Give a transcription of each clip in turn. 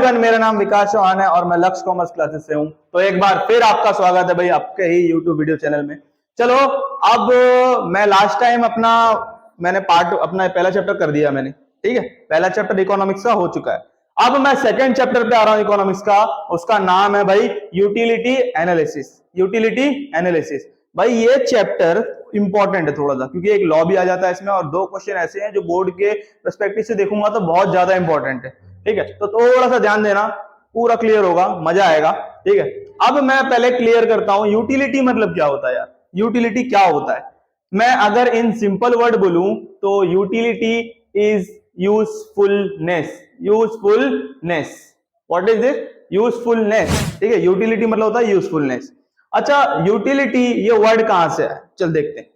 Everyone, मेरा नाम विकास चौहान है और मैं लक्ष्य कॉमर्स क्लासेस से हूं। तो एक बार फिर आपका स्वागत है भाई आपके ही यूट्यूब वीडियो चैनल में। चलो, अब मैं लास्ट टाइम मैंने अपना पहला चैप्टर कर दिया मैंने, ठीक है। पहला चैप्टर इकोनॉमिक्स का हो चुका है। अब मैं सेकंड चैप्टर पे आ रहा हूं इकोनॉमिक्स का। उसका नाम है भाई यूटिलिटी एनालिसिस। यूटिलिटी एनालिसिस भाई ये चैप्टर इंपॉर्टेंट है थोड़ा सा, क्योंकि एक लॉ भी आ जाता है इसमें और दो क्वेश्चन ऐसे हैं जो बोर्ड के पर्सपेक्टिव से देखूंगा तो बहुत ज्यादा इंपॉर्टेंट है, ठीक है। तो थोड़ा सा ध्यान देना, पूरा क्लियर होगा, मजा आएगा, ठीक है। अब मैं पहले क्लियर करता हूं यूटिलिटी मतलब क्या होता है यार। यूटिलिटी क्या होता है, मैं अगर इन सिंपल वर्ड बोलूं तो utility is usefulness. Usefulness, what is it? Usefulness, ठीक है। यूटिलिटी मतलब होता है यूजफुलनेस। अच्छा, यूटिलिटी ये वर्ड कहां से है, चल देखते हैं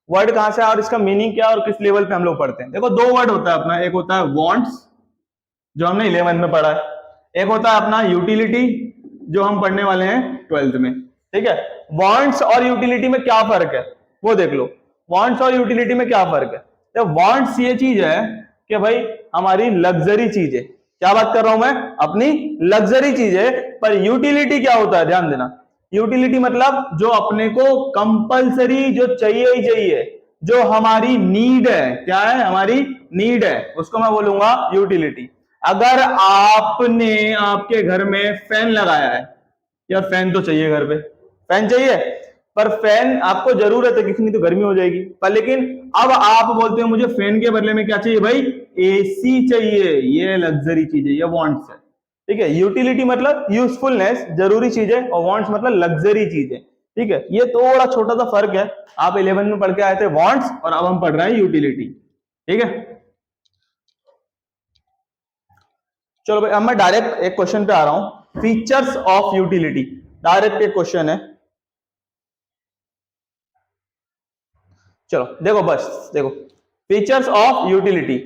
वर्ड कहां से है और इसका मीनिंग क्या है और किस लेवल पे हम लोग पढ़ते हैं। देखो, दो वर्ड होता है अपना, एक होता है वांट्स जो हमने 11th में पढ़ा है, एक होता है अपना यूटिलिटी जो हम पढ़ने वाले हैं 12th में, ठीक है। वांट्स और यूटिलिटी में क्या फर्क है वो देख लो। वांट्स और यूटिलिटी में क्या फर्क है? तो वांट्स ये चीज है कि भाई हमारी लग्जरी चीज है, क्या बात कर रहा हूं मैं, अपनी लग्जरी चीज है। पर यूटिलिटी क्या होता है, ध्यान देना। यूटिलिटी मतलब जो अपने को कंपलसरी, जो चाहिए ही चाहिए, जो हमारी नीड है, क्या है, हमारी नीड है, उसको मैं बोलूंगा यूटिलिटी। अगर आपने आपके घर में फैन लगाया है, यार फैन तो चाहिए घर पे, फैन चाहिए, पर फैन आपको जरूरत है क्योंकि नहीं तो गर्मी हो जाएगी, पर लेकिन अब आप बोलते हो मुझे फैन के बदले में क्या चाहिए भाई, एसी चाहिए। ये लग्जरी चीज है, ये वांट्स है, ठीक है। यूटिलिटी मतलब यूजफुलनेस, जरूरी चीज है, और वांट्स मतलब लग्जरी चीज है, ठीक है। ये थोड़ा छोटा सा फर्क है। आप 11 में पढ़ के आए थे वांट्स और अब हम पढ़ रहे हैं यूटिलिटी, ठीक है। चलो भाई, अब मैं डायरेक्ट एक क्वेश्चन पे आ रहा हूं, फीचर्स ऑफ यूटिलिटी। डायरेक्ट एक क्वेश्चन है, चलो देखो, बस देखो, फीचर्स ऑफ यूटिलिटी।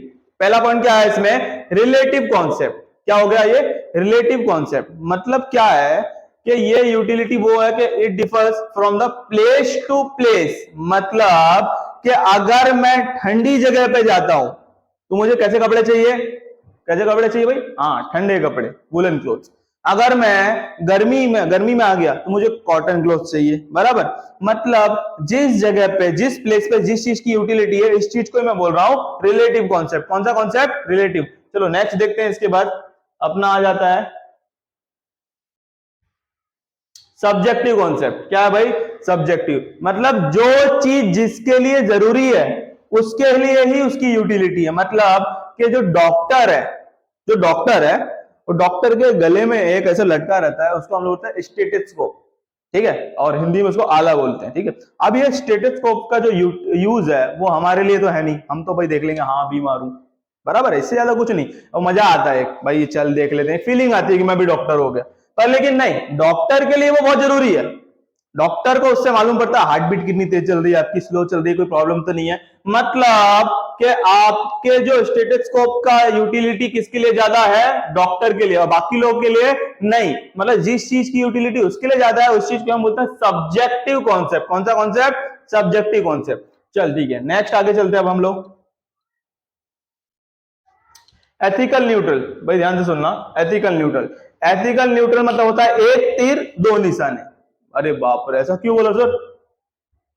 पहला पॉइंट क्या है इसमें, रिलेटिव कॉन्सेप्ट। क्या हो गया ये, रिलेटिव कॉन्सेप्ट। मतलब क्या है कि ये यूटिलिटी वो है कि it differs from the place to place. मतलब कि अगर मैं ठंडी जगह पे जाता हूं तो मुझे कैसे कपड़े चाहिए, कैसे कपड़े चाहिए भाई, हाँ ठंडे कपड़े, वुलन क्लोथ्स। अगर मैं गर्मी में आ गया तो मुझे कॉटन क्लोथ चाहिए, बराबर। मतलब जिस जगह पे, जिस प्लेस पे जिस चीज की यूटिलिटी है, इस चीज को मैं बोल रहा हूं रिलेटिव कॉन्सेप्ट। कौन सा कॉन्सेप्ट, रिलेटिव। चलो नेक्स्ट देखते हैं, इसके बाद अपना आ जाता है सब्जेक्टिव कॉन्सेप्ट। क्या है भाई, सब्जेक्टिव। मतलब जो चीज जिसके लिए जरूरी है उसके लिए ही उसकी यूटिलिटी है। मतलब कि जो डॉक्टर है, जो डॉक्टर है, वो डॉक्टर के गले में एक ऐसा लटका रहता है, उसको हम लोग बोलते हैं स्टेथोस्कोप, ठीक है, और हिंदी में उसको आला बोलते हैं, ठीक है। अब ये स्टेथोस्कोप का जो यूज है वो हमारे लिए तो है नहीं, हम तो भाई देख लेंगे हाँ बीमार हूं, बराबर है, इससे ज्यादा कुछ नहीं। और मजा आता है भाई, चल देख लेते हैं, फीलिंग आती है कि मैं भी डॉक्टर हो गया। पर लेकिन नहीं, डॉक्टर के लिए वो बहुत जरूरी है। डॉक्टर को उससे मालूम पड़ता है हार्ट बीट कितनी तेज चल रही है आपकी, स्लो चल रही है, कोई प्रॉब्लम तो नहीं है। मतलब कि आपके जो स्टेथोस्कोप का यूटिलिटी किसके लिए ज्यादा है, डॉक्टर के लिए, और बाकी लोग के लिए नहीं। मतलब जिस चीज की यूटिलिटी उसके लिए ज्यादा है, उस चीज को हम बोलते हैं सब्जेक्टिव कॉन्सेप्ट। कौन सा कॉन्सेप्ट, सब्जेक्टिव कॉन्सेप्ट। चल ठीक है, नेक्स्ट आगे चलते हैं अब हम लोग। एथिकल न्यूट्रल, भाई ध्यान से सुनना, एथिकल न्यूट्रल। एथिकल न्यूट्रल मतलब होता है एक तीर दो निशाने। अरे बाप रे, ऐसा क्यों बोला सर,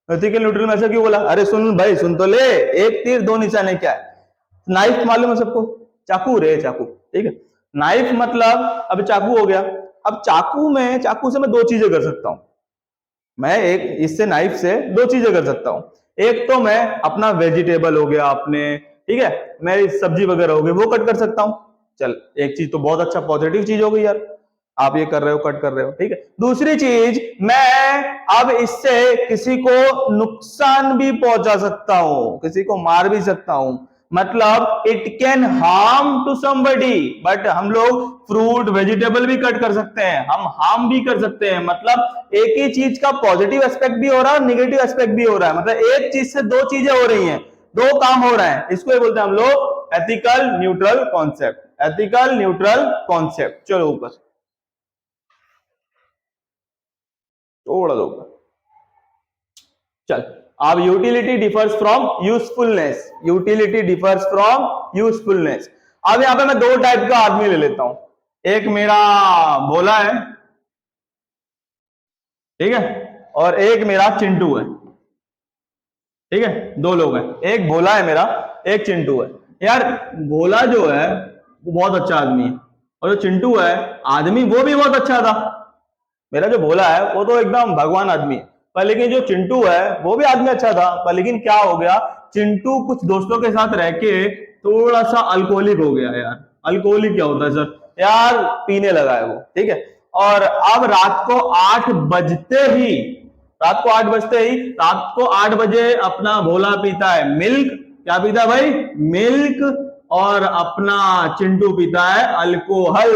एथिकल न्यूट्रल में ऐसा क्यों बोला? अरे सुन भाई, सुन तो ले, एक तीर दो निशाने क्या है? नाइफ मालूम है सबको, चाकू रे, चाकू, ठीक है। नाइफ मतलब अब चाकू हो गया। अब चाकू से मैं दो चीजें कर सकता हूं। मैं एक इससे नाइफ से दो चीजें कर सकता हूं। एक तो मैं अपना वेजिटेबल हो गया आपने, ठीक है, मैं सब्जी वगैरह हो गई वो कट कर सकता हूं। चल एक चीज तो बहुत अच्छा पॉजिटिव चीज हो गई यार, आप ये कर रहे हो, कट कर रहे हो, ठीक है। दूसरी चीज, मैं अब इससे किसी को नुकसान भी पहुंचा सकता हूं, किसी को मार भी सकता हूं। मतलब it can harm to somebody, but हम लोग फ्रूट वेजिटेबल भी कट कर सकते हैं, हम हार्म भी कर सकते हैं। मतलब एक ही चीज का पॉजिटिव एस्पेक्ट भी हो रहा है, निगेटिव एस्पेक्ट भी हो रहा है। मतलब एक चीज से दो चीजें हो रही हैं, दो काम हो रहे हैं। इसको बोलते हैं हम लोग ethical neutral concept. Ethical neutral concept. चलो ऊपर थोड़ा दो ऊपर, चल। अब utility differs from usefulness. Utility differs from usefulness. अब यहां पे मैं दो टाइप का आदमी ले लेता हूं, एक मेरा भोला है, ठीक है, और एक मेरा चिंटू है, ठीक है, दो लोग हैं, एक भोला है मेरा, एक चिंटू है। यार भोला जो है वो बहुत अच्छा आदमी है, और जो चिंटू है आदमी वो भी बहुत अच्छा था। मेरा जो भोला है वो तो एकदम भगवान आदमी है, पर लेकिन जो चिंटू है वो भी आदमी अच्छा था, पर लेकिन क्या हो गया, चिंटू कुछ दोस्तों के साथ रह के थोड़ा सा अल्कोहलिक हो गया यार। अल्कोहलिक क्या होता है सर? यार पीने लगा है वो, ठीक है। और अब रात को 8 बजते ही, रात को 8 बजते ही, रात को 8 बजे अपना भोला पीता है मिल्क। क्या पीता है भाई? मिल्क। और अपना चिंटू पीता है अल्कोहल।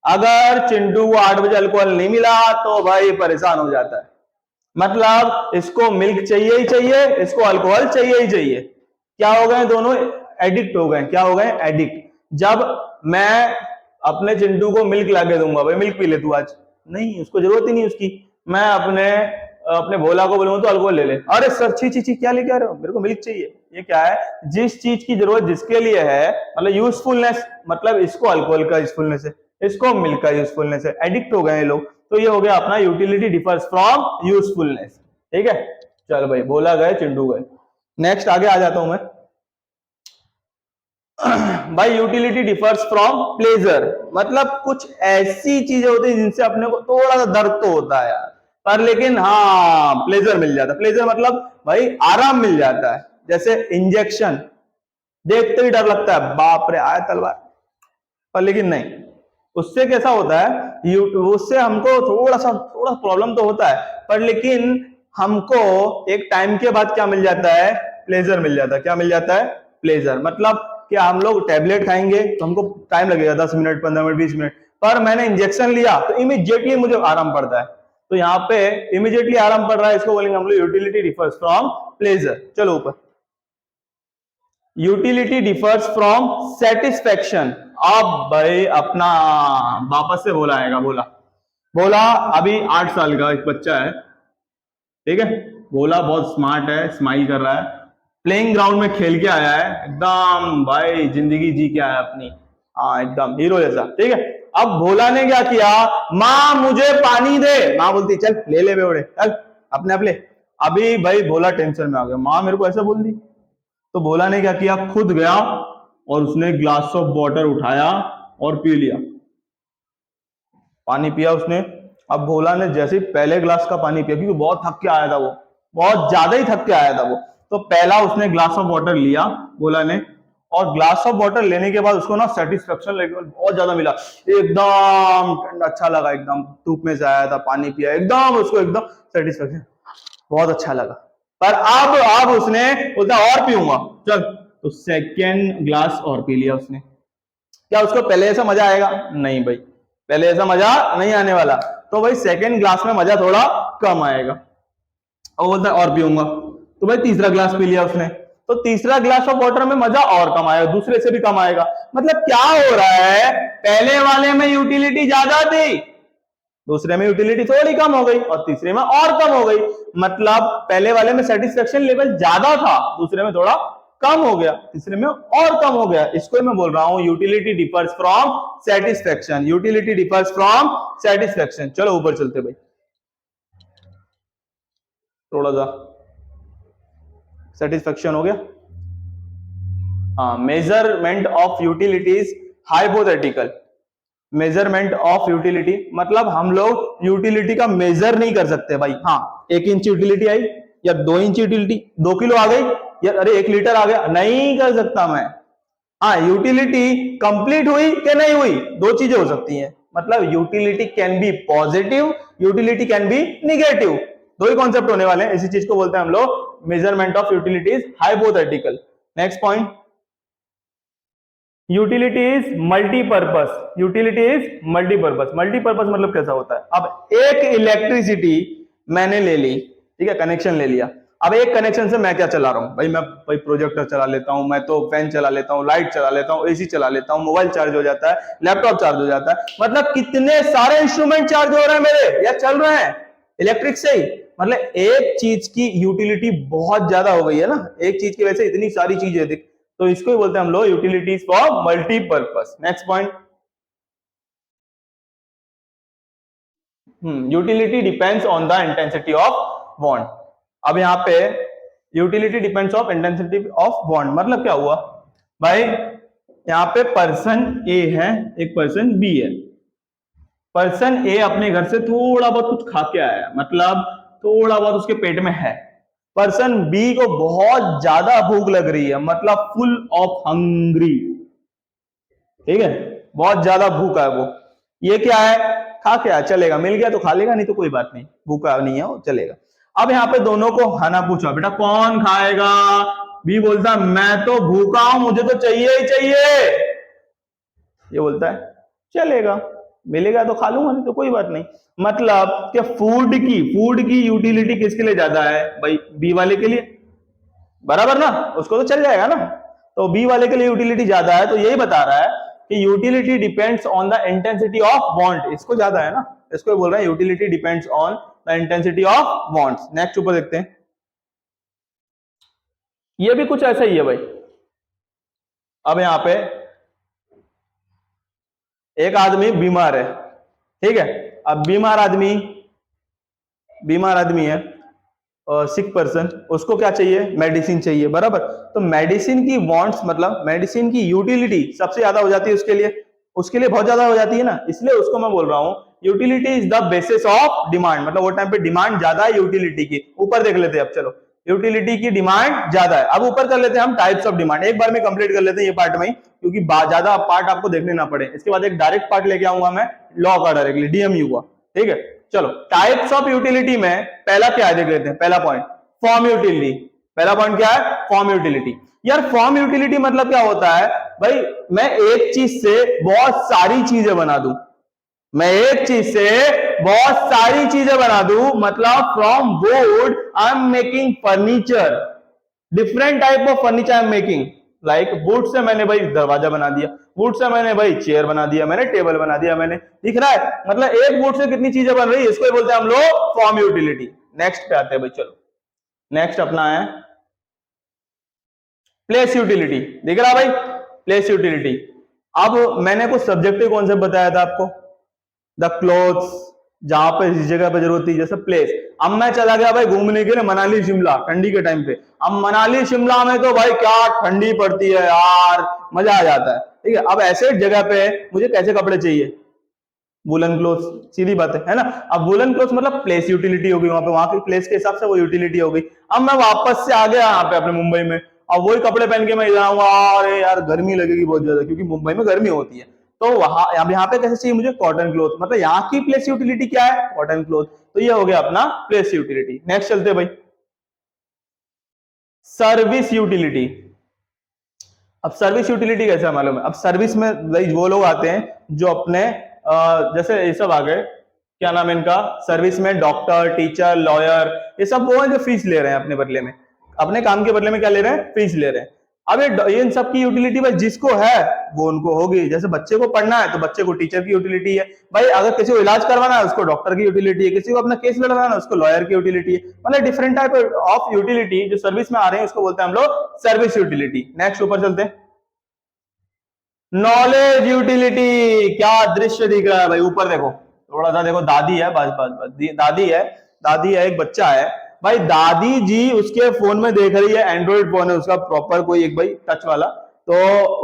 अगर चिंटू को 8 बजे अल्कोहल नहीं मिला तो भाई परेशान हो जाता है। मतलब इसको मिल्क चाहिए ही चाहिए, इसको अल्कोहल चाहिए ही चाहिए। क्या हो गए दोनों? एडिक्ट हो गए। क्या हो गए? एडिक्ट। जब मैं अपने चिंटू को मिल्क ला के दूंगा, भाई मिल्क पी ले तू आज, नहीं, उसको जरूरत ही नहीं उसकी। मैं अपने अपने भोला को बोलूंगा तो अल्कोहल ले ले, अरे सर छी छी छी क्या लेके आ रहे हो, मेरे को मिल्क चाहिए। ये क्या है? जिस चीज की जरूरत जिसके लिए है, मतलब यूजफुलनेस, मतलब इसको अल्कोहल का यूजफुलनेस है, इसको मिल्क का यूजफुलनेस है। एडिक्ट हो गए लोग। तो ये हो गया अपना यूटिलिटी डिफर्स फ्रॉम यूजफुलनेस, ठीक है। चल भाई, भोला गए, चिंटू गए। नेक्स्ट आगे आ जाता हूं मैं। भाई यूटिलिटी डिफर्स फ्रॉम प्लेजर, मतलब कुछ ऐसी चीजें होती है जिनसे अपने को थोड़ा सा दर्द तो होता है यार, पर लेकिन हाँ प्लेजर मिल जाता है। प्लेजर मतलब भाई आराम मिल जाता है। जैसे इंजेक्शन, देखते ही डर लगता है, बाप रे आया तलवार, पर लेकिन नहीं, उससे कैसा होता है, उससे हमको थोड़ा प्रॉब्लम तो होता है, पर लेकिन हमको एक टाइम के बाद क्या मिल जाता है? प्लेजर मिल जाता है। क्या मिल जाता है? प्लेजर। मतलब कि हम लोग टेबलेट खाएंगे तो हमको टाइम लगेगा, 10 मिनट, 15 मिनट, 20 मिनट, पर मैंने इंजेक्शन लिया तो इमीडिएटली मुझे आराम पड़ता है। तो यहाँ पे इमीडिएटली आराम पड़ रहा है, इसको बोलेंगे हम लोग यूटिलिटी डिफर्स फ्रॉम प्लेजर। चलो ऊपर। Utility differs from satisfaction. अब भाई अपना वापस से बोला आएगा। बोला बोला अभी 8 साल का एक बच्चा है, ठीक है। बोला बहुत स्मार्ट है, स्माइल कर रहा है, प्लेइंग ग्राउंड में खेल के आया है, एकदम भाई जिंदगी जी के आया अपनी, हाँ एकदम हीरो जैसा, ठीक है। अब भोला ने क्या किया? माँ मुझे पानी दे। माँ बोलती चल ले ले बेवड़े, चल अपने आप ले। अभी भाई भोला टेंशन में आ गया, माँ मेरे को ऐसा बोल दी। तो भोला ने क्या किया? खुद गया और उसने ग्लास ऑफ वाटर उठाया और पी लिया, पानी पिया उसने। अब भोला ने जैसे ही पहले ग्लास का पानी पिया, क्योंकि बहुत थक के आया था वो, बहुत ज्यादा ही थक के आया था वो, तो पहला उसने ग्लास ऑफ वाटर लिया भोला ने, और ग्लास ऑफ वाटर लेने के बाद उसको ना सेटिस्फेक्शन लेवल बहुत ज्यादा मिला, एकदम ठंडा अच्छा लगा, एकदम धूप में से आया था, पानी पिया, एकदम उसको एकदम सेटिस्फेक्शन, बहुत अच्छा लगा। पर अब उसने बोलता और पीऊंगा, चल, तो सेकेंड ग्लास और पी लिया उसने। क्या उसको पहले ऐसा मजा आएगा? नहीं भाई, पहले ऐसा मजा नहीं आने वाला। तो भाई सेकेंड ग्लास में मजा थोड़ा कम आएगा, और बोलता है और पीऊंगा। तो भाई तीसरा ग्लास पी लिया उसने, तो तीसरा ग्लास ऑफ वाटर में मजा और कम आएगा, दूसरे से भी कम आएगा। मतलब क्या हो रहा है, पहले वाले में यूटिलिटी ज्यादा थी, दूसरे में यूटिलिटी थोड़ी कम हो गई, और तीसरे में और कम हो गई। मतलब पहले वाले में सेटिस्फेक्शन लेवल ज्यादा था, दूसरे में थोड़ा कम हो गया, तीसरे में और कम हो गया। इसको मैं बोल रहा हूं utility differs from satisfaction. Utility differs from satisfaction. चलो ऊपर चलते भाई, थोड़ा सा सेटिस्फेक्शन हो गया। हाँ, measurement of utilities hypothetical. Measurement of utility मतलब हम लोग यूटिलिटी का मेजर नहीं कर सकते भाई। हाँ, 1 इंच यूटिलिटी आई या 2 इंच यूटिलिटी, 2 किलो आ गई या अरे 1 लीटर आ गया, नहीं कर सकता मैं। हाँ, यूटिलिटी कंप्लीट हुई कि नहीं हुई, दो चीजें हो सकती हैं। मतलब utility can be positive, utility can be negative, दो ही कॉन्सेप्ट होने वाले हैं। इसी चीज को बोलते हैं हम लोग measurement of utilities hypothetical. Next point, utility is multipurpose. Utility is multipurpose. Multipurpose मतलब कैसा होता है, अब एक इलेक्ट्रिसिटी मैंने ले ली, ठीक है, कनेक्शन ले लिया। अब एक कनेक्शन से मैं क्या चला रहा हूं भाई, मैं भाई प्रोजेक्टर चला लेता हूं, मैं तो फैन चला लेता हूं, लाइट चला लेता हूं, एसी चला लेता हूं, मोबाइल चार्ज हो जाता है, लैपटॉप चार्ज हो जाता है, मतलब कितने सारे इंस्ट्रूमेंट चार्ज हो रहे हैं मेरे या चल रहे हैं इलेक्ट्रिक से ही। मतलब एक चीज की यूटिलिटी बहुत ज्यादा हो गई है ना, एक चीज की वजह से इतनी सारी चीजें दिख, तो इसको ही बोलते हैं हम लोग utilities for multipurpose. Next point, utility depends on the intensity of want. अब यहाँ पे utility depends of intensity of want मतलब क्या हुआ भाई, यहाँ पे पर्सन ए है, एक पर्सन बी है। पर्सन ए अपने घर से थोड़ा बहुत कुछ खा के आया, मतलब थोड़ा बहुत उसके पेट में है। पर्सन बी को बहुत ज्यादा भूख लग रही है, मतलब फुल ऑफ हंग्री, ठीक है, बहुत ज्यादा भूखा है वो। ये क्या है, खा के आया, चलेगा, मिल गया तो खा लेगा, नहीं तो कोई बात नहीं, भूखा नहीं है वो, चलेगा। अब यहाँ पे दोनों को खाना पूछा, बेटा कौन खाएगा? बी बोलता मैं तो भूखा हूं, मुझे तो चाहिए ही चाहिए। ये बोलता है चलेगा, मिलेगा तो खा लूंगा, नहीं तो कोई बात नहीं। मतलब कि फूड की यूटिलिटी किसके लिए ज्यादा है भाई? बी वाले के लिए, बराबर ना, उसको तो चल जाएगा ना। तो बी वाले के लिए यूटिलिटी ज्यादा है, तो यही बता रहा है कि utility depends on the intensity of want, इसको ज्यादा है ना, इसको बोल रहा है utility depends on the intensity of wants. Next ऊपर देखते हैं, ये भी कुछ ऐसा ही है भाई। अब यहां पे एक आदमी बीमार है, ठीक है। अब बीमार आदमी है, सिक पर्सन, उसको क्या चाहिए? मेडिसिन चाहिए, बराबर। तो मेडिसिन की वांट्स मतलब मेडिसिन की यूटिलिटी सबसे ज्यादा हो जाती है उसके लिए बहुत ज्यादा हो जाती है ना, इसलिए उसको मैं बोल रहा हूं utility is the basis of demand, मतलब वो टाइम पे डिमांड ज्यादा है यूटिलिटी की। ऊपर देख लेते हैं, अब चलो यूटिलिटी की डिमांड ज्यादा है। अब ऊपर कर लेते हैं हम टाइप्स ऑफ डिमांड, एक बार में कंप्लीट कर लेते हैं ये पार्ट में, क्योंकि ज्यादा पार्ट आपको देखने ना पड़े। इसके बाद एक डायरेक्ट पार्ट लेके आऊंगा मैं लॉ का, डायरेक्टली डीएमयू का, ठीक है। चलो टाइप्स ऑफ यूटिलिटी में पहला क्या है देख लेते हैं, पहला पॉइंट फॉर्म यूटिलिटी। पहला पॉइंट क्या है? Form utility. यार फॉर्म यूटिलिटी मतलब क्या होता है भाई? मैं एक चीज से बहुत सारी चीजें बना दूं, मतलब from would I am making furniture, different type of furniture I am making. Like would say मैंने भाई दरवाजा बना दिया, वुड से मैंने भाई चेयर बना दिया, मैंने टेबल बना दिया, मैंने, दिख रहा है? मतलब एक वुड से कितनी चीजें बन रही है, इसको बोलते हैं हम लोग फॉर्म यूटिलिटी। नेक्स्ट पे आते हैं भाई, चलो नेक्स्ट अपना है प्लेस यूटिलिटी। दिख रहा भाई? Place utility. अब मैंने कुछ सब्जेक्टिव कॉन्सेप्ट बताया था आपको, द क्लोथ्स, जहां पे जिस जगह पे जरूरत थी, जैसे प्लेस। अब मैं चला गया भाई घूमने के लिए मनाली शिमला ठंडी के टाइम पे। अब मनाली शिमला में तो भाई क्या ठंडी पड़ती है यार, मजा आ जाता है, ठीक है। अब ऐसे जगह पे मुझे कैसे कपड़े चाहिए? वुलन क्लोथ, सीधी बात है ना। अब वुलन क्लोथ मतलब प्लेस यूटिलिटी होगी, वहां की प्लेस के हिसाब से वो यूटिलिटी होगी। अब मैं वापस से आ गया यहाँ पे अपने मुंबई में, अब वही कपड़े पहन के मैं जाऊंगा, अरे यार गर्मी लगेगी बहुत ज्यादा, क्योंकि मुंबई में गर्मी होती है। तो वहां अब यहाँ पे कैसे चाहिए मुझे? कॉटन क्लोथ, मतलब यहाँ की प्लेस यूटिलिटी क्या है? Cotton cloth. तो ये हो गया अपना प्लेस यूटिलिटी। नेक्स्ट चलते भाई, सर्विस यूटिलिटी। अब सर्विस यूटिलिटी कैसे मालूम है? अब सर्विस में वो लोग आते हैं जो अपने जैसे ये सब आ गए, क्या नाम है इनका, सर्विस में डॉक्टर, टीचर, लॉयर, ये सब वो हैं जो फीस ले रहे हैं अपने बदले में, अपने काम के बदले में क्या ले रहे हैं? फीस ले रहे हैं। अब ये इन सब की यूटिलिटी भाई जिसको है वो उनको होगी। जैसे बच्चे को पढ़ना है तो बच्चे को टीचर की यूटिलिटी है भाई, अगर किसी को इलाज करवाना है उसको डॉक्टर की यूटिलिटी है, किसी को अपना केस लड़वाना है उसको लॉयर की यूटिलिटी है। मतलब डिफरेंट टाइप ऑफ यूटिलिटी जो सर्विस में आ रहे हैं उसको बोलते हैं हम लोग सर्विस यूटिलिटी। नेक्स्ट ऊपर चलते हैं, नॉलेज यूटिलिटी। क्या दृश्य दिख रहा है भाई, ऊपर देखो, थोड़ा सा देखो, दादी है, बस बस बस दादी है, एक बच्चा है भाई, दादी जी उसके फोन में देख रही है, एंड्रॉइड फोन है उसका प्रॉपर, कोई एक भाई टच वाला, तो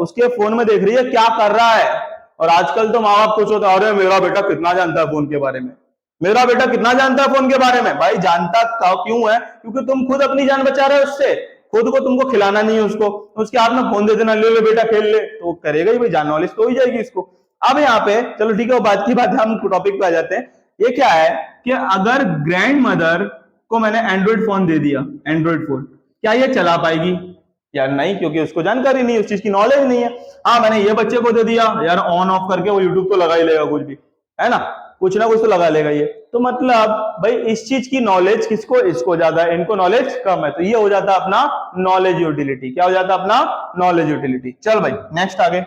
उसके फोन में देख रही है क्या कर रहा है। और आजकल तो माँ बाप कुछ होता है, अरे मेरा बेटा कितना जानता है फोन के बारे में, मेरा बेटा कितना जानता है फोन के बारे में। भाई जानता क्यों है? क्योंकि तुम खुद अपनी जान बचा रहे हो उससे, खुद को तुमको खिलाना नहीं है उसको, उसके हाथ में फोन दे देना, ले ले बेटा खेल ले, तो करेगा ही भाई, जान नॉलेज तो हो ही जाएगी इसको। अब यहाँ पे चलो ठीक है, वो बात की बात है, हम टॉपिक पे आ जाते हैं। ये क्या है कि अगर ग्रैंड मदर को मैंने एंड्रॉइड फोन दे दिया, एंड्रॉइड फोन, क्या ये चला पाएगी? यार नहीं, क्योंकि उसको जानकारी नहीं है, उस चीज की नॉलेज नहीं है। हाँ मैंने ये बच्चे को दे दिया, यार ऑन ऑफ करके वो यूट्यूब तो लगा ही लेगा, कुछ भी है ना, कुछ ना कुछ तो लगा लेगा ये। तो मतलब भाई इस चीज की नॉलेज किसको? इसको ज्यादा है, इनको नॉलेज कम है। तो ये हो जाता है अपना नॉलेज यूटिलिटी। क्या हो जाता है अपना? Knowledge utility. चल भाई नेक्स्ट आगे,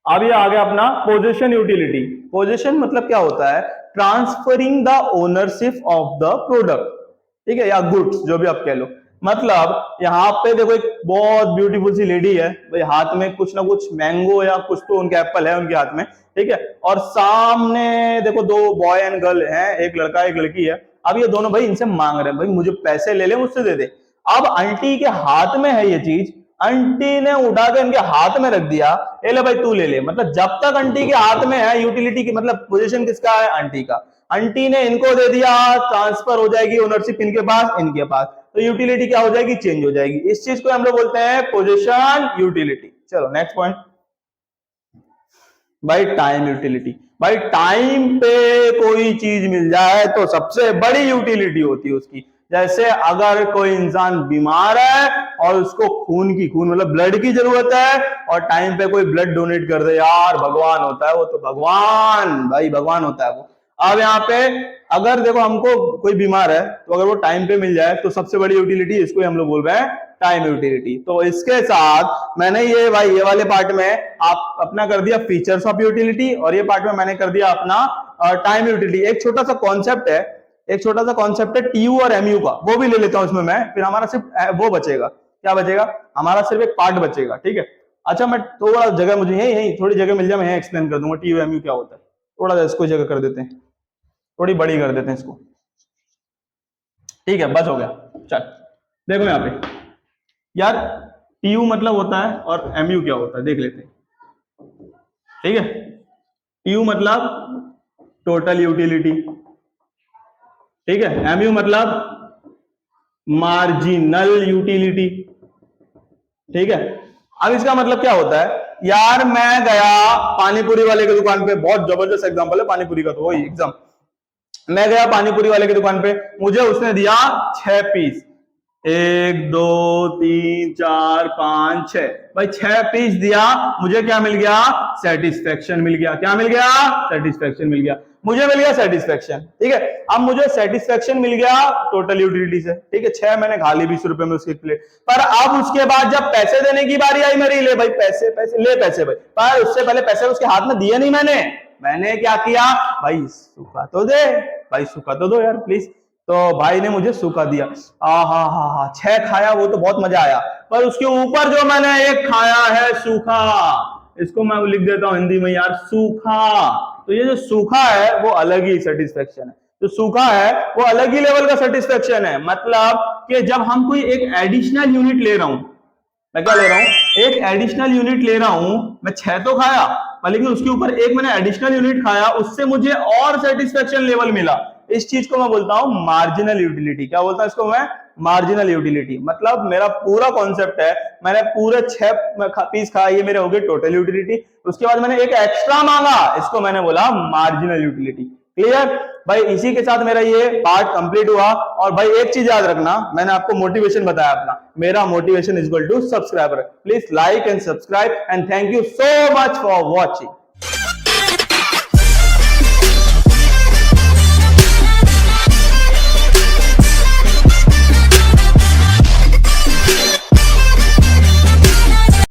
अब ये आ गया अपना पोजीशन यूटिलिटी। पोजीशन मतलब क्या होता है? Transferring the ownership of the product, ठीक है, या गुड्स, जो भी आप कह लो। मतलब यहाँ पे देखो एक बहुत ब्यूटीफुल सी लेडी है भाई, हाथ में कुछ ना कुछ मैंगो या कुछ तो उनके एप्पल है उनके हाथ में, ठीक है। और सामने देखो दो बॉय एंड गर्ल हैं, एक लड़का एक लड़की है। अब ये दोनों भाई इनसे मांग रहे हैं भाई मुझे पैसे ले ले, मुझसे दे दे। अब आंटी के हाथ में है ये चीज, आंटी ने उठा के इनके हाथ में रख दिया, ये ले भाई तू ले ले। मतलब जब तक आंटी के हाथ में है यूटिलिटी की, मतलब पोजीशन किसका है, आंटी का। आंटी ने इनको दे दिया, ट्रांसफर हो जाएगी ओनरशिप इनके पास इनके पास, तो यूटिलिटी क्या हो जाएगी, चेंज हो जाएगी। इस चीज को हम लोग बोलते हैं पोजीशन यूटिलिटी। चलो नेक्स्ट पॉइंट भाई, टाइम यूटिलिटी। भाई टाइम पे कोई चीज मिल जाए तो सबसे बड़ी यूटिलिटी होती है उसकी। जैसे अगर कोई इंसान बीमार है और उसको खून मतलब ब्लड की जरूरत है, और टाइम पे कोई ब्लड डोनेट कर दे, यार भगवान होता है वो, तो भगवान भाई भगवान होता है वो। अब यहाँ पे अगर देखो हमको कोई बीमार है तो अगर वो टाइम पे मिल जाए तो सबसे बड़ी यूटिलिटी, इसको हम लोग बोल रहे हैं टाइम यूटिलिटी। तो इसके साथ मैंने ये भाई ये वाले पार्ट में आप अपना कर दिया फीचर्स ऑफ यूटिलिटी, और ये पार्ट में मैंने कर दिया अपना टाइम यूटिलिटी। एक छोटा सा कॉन्सेप्ट है टीयू और एमयू का, वो भी ले लेता हूं इसमें मैं, फिर हमारा सिर्फ वो बचेगा, क्या बचेगा, हमारा सिर्फ एक पार्ट बचेगा, ठीक है। अच्छा मैं थोड़ा जगह मुझे यही थोड़ी जगह मिल जाए, मैं एक्सप्लेन कर दूंगा टीयू एमयू क्या होता है। थोड़ा सा इसको जगह कर देते हैं, थोड़ी बड़ी कर देते हैं इसको, ठीक है, बस हो गया। चल देखो यहाँ पे यार, टीयू मतलब होता है और एमयू क्या होता है देख लेते हैं, ठीक है। टीयू मतलब टोटल यूटिलिटी, ठीक है। एमयू मतलब मार्जिनल यूटिलिटी, ठीक है। अब इसका मतलब क्या होता है, यार मैं गया पानीपुरी वाले की दुकान पे, बहुत जबरदस्त एग्जांपल है पानीपुरी का, तो वही एग्जाम, मैं गया पानीपुरी वाले की दुकान पे, मुझे उसने दिया 6 पीस, 1 2 3 4 5 6, भाई 6 पीस दिया, मुझे क्या मिल गया, सेटिस्फेक्शन मिल गया। क्या मिल गया, सेटिस्फेक्शन मिल गया, मुझे मिल गया सेटिस्फेक्शन, ठीक है। अब मुझे सेटिस्फेक्शन मिल गया टोटल यूटिलिटी से, ठीक है। 6 मैंने खा ली 20 रुपए में उसकी प्लेट, पर अब उसके बाद जब पैसे देने की बारी आई मेरी, ले भाई पैसे ले पैसे भाई, पर उससे पहले पैसे उसके हाथ में दिए नहीं मैंने क्या किया, भाई सूखा तो दे, भाई सूखा तो दो यार प्लीज। तो भाई ने मुझे सूखा दिया, हा 6 खाया, वो तो बहुत मजा आया, पर उसके ऊपर जो मैंने एक खाया है सूखा, इसको मैं लिख देता हूं हिंदी में यार, सूखा। तो ये जो सूखा है वो अलग ही सेटिस्फेक्शन है, जो सूखा है वो अलग ही लेवल का सेटिस्फेक्शन है। मतलब कि जब हम कोई एक एडिशनल यूनिट ले रहा हूं, मैं क्या ले रहा हूं, एक एडिशनल यूनिट ले रहा हूं, मैं 6 तो खाया, लेकिन उसके ऊपर एक मैंने एडिशनल यूनिट खाया, उससे मुझे और सेटिस्फेक्शन लेवल मिला। इस चीज को मैं बोलता हूं मार्जिनल यूटिलिटी। क्या बोलता हूं इसको मैं, मार्जिनल यूटिलिटी। मतलब मेरा पूरा कॉन्सेप्ट है, मैंने पूरे 6 पीस खाया, ये मेरे हो गए टोटल यूटिलिटी, उसके बाद मैंने एक एक्स्ट्रा मांगा, इसको मैंने बोला मार्जिनल यूटिलिटी। क्लियर भाई, इसी के साथ मेरा ये पार्ट कंप्लीट हुआ। और भाई एक चीज याद रखना, मैंने आपको मोटिवेशन बताया अपना, मेरा motivation is equal to subscriber. Please like and subscribe and thank you so much for watching.